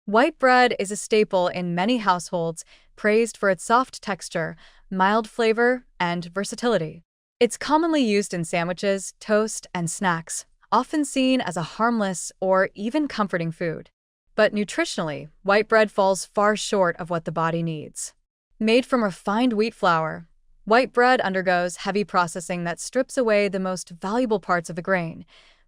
White bread is a staple in many households, praised for its soft texture, mild flavor, and versatility. It's commonly used in sandwiches, toast, and snacks, often seen as a harmless or even comforting food. But nutritionally, white bread falls far short of what the body needs. Made from refined wheat flour, white bread undergoes heavy processing that strips away the most valuable parts of the grain,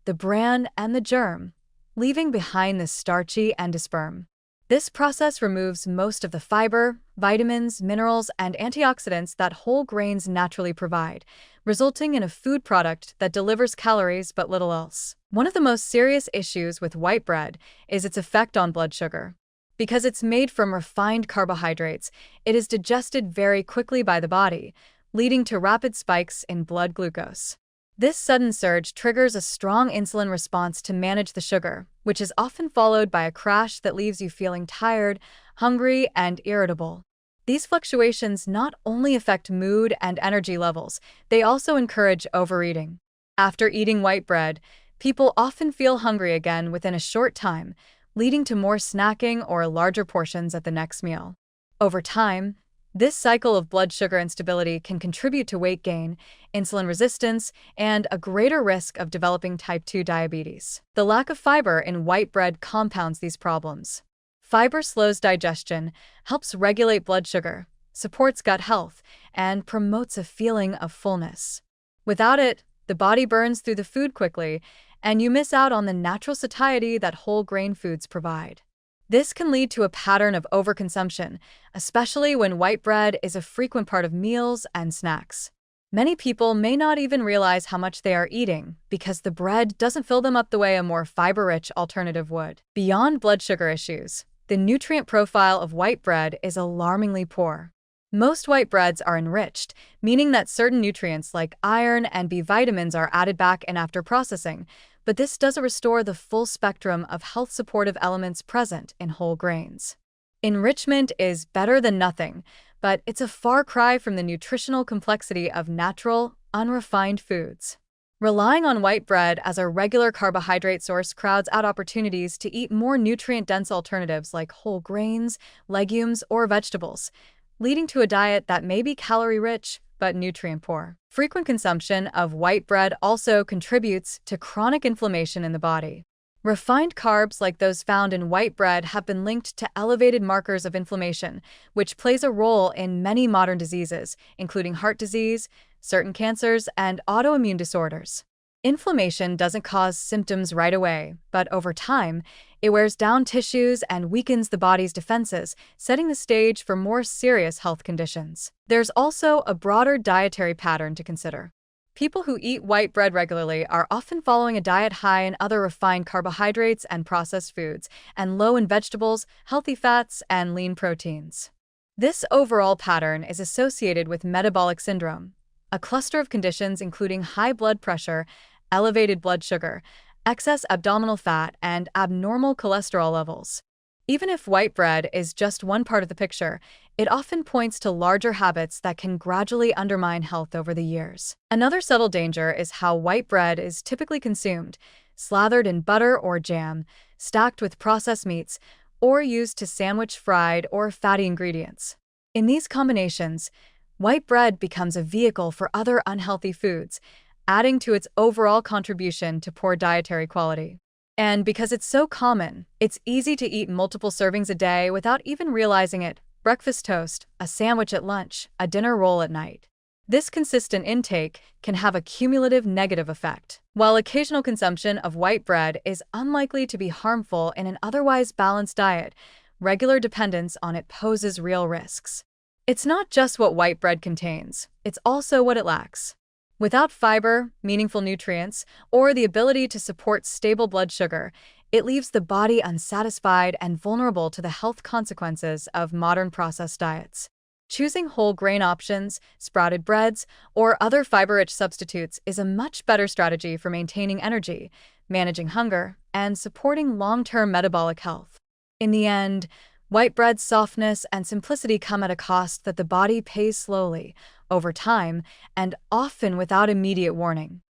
the bran and the germ, leaving behind the starchy endosperm. This process removes most of the fiber, vitamins, minerals, and antioxidants that whole grains naturally provide, resulting in a food product that delivers calories but little else. One of the most serious issues with white bread is its effect on blood sugar. Because it's made from refined carbohydrates, it is digested very quickly by the body, leading to rapid spikes in blood glucose. This sudden surge triggers a strong insulin response to manage the sugar, which is often followed by a crash that leaves you feeling tired, hungry, and irritable. These fluctuations not only affect mood and energy levels, they also encourage overeating. After eating white bread, people often feel hungry again within a short time, leading to more snacking or larger portions at the next meal. Over time, this cycle of blood sugar instability can contribute to weight gain, insulin resistance, and a greater risk of developing type 2 diabetes. The lack of fiber in white bread compounds these problems. Fiber slows digestion, helps regulate blood sugar, supports gut health, and promotes a feeling of fullness. Without it, the body burns through the food quickly, and you miss out on the natural satiety that whole grain foods provide. This can lead to a pattern of overconsumption, especially when white bread is a frequent part of meals and snacks. Many people may not even realize how much they are eating because the bread doesn't fill them up the way a more fiber-rich alternative would. Beyond blood sugar issues, the nutrient profile of white bread is alarmingly poor. Most white breads are enriched, meaning that certain nutrients like iron and B vitamins are added back in after processing, but this doesn't restore the full spectrum of health-supportive elements present in whole grains. Enrichment is better than nothing, but it's a far cry from the nutritional complexity of natural, unrefined foods. Relying on white bread as a regular carbohydrate source crowds out opportunities to eat more nutrient-dense alternatives like whole grains, legumes, or vegetables, leading to a diet that may be calorie-rich but nutrient-poor. Frequent consumption of white bread also contributes to chronic inflammation in the body. Refined carbs like those found in white bread have been linked to elevated markers of inflammation, which plays a role in many modern diseases, including heart disease, certain cancers, and autoimmune disorders. Inflammation doesn't cause symptoms right away, but over time, it wears down tissues and weakens the body's defenses, setting the stage for more serious health conditions. There's also a broader dietary pattern to consider. People who eat white bread regularly are often following a diet high in other refined carbohydrates and processed foods, and low in vegetables, healthy fats, and lean proteins. This overall pattern is associated with metabolic syndrome, a cluster of conditions including high blood pressure, elevated blood sugar, excess abdominal fat, and abnormal cholesterol levels. Even if white bread is just one part of the picture, it often points to larger habits that can gradually undermine health over the years. Another subtle danger is how white bread is typically consumed, slathered in butter or jam, stacked with processed meats, or used to sandwich fried or fatty ingredients. In these combinations, white bread becomes a vehicle for other unhealthy foods, adding to its overall contribution to poor dietary quality. And because it's so common, it's easy to eat multiple servings a day without even realizing it. Breakfast toast, a sandwich at lunch, a dinner roll at night. This consistent intake can have a cumulative negative effect. While occasional consumption of white bread is unlikely to be harmful in an otherwise balanced diet, regular dependence on it poses real risks. It's not just what white bread contains, it's also what it lacks. Without fiber, meaningful nutrients, or the ability to support stable blood sugar, it leaves the body unsatisfied and vulnerable to the health consequences of modern processed diets. Choosing whole grain options, sprouted breads, or other fiber-rich substitutes is a much better strategy for maintaining energy, managing hunger, and supporting long-term metabolic health. In the end, white bread's softness and simplicity come at a cost that the body pays slowly, over time, and often without immediate warning.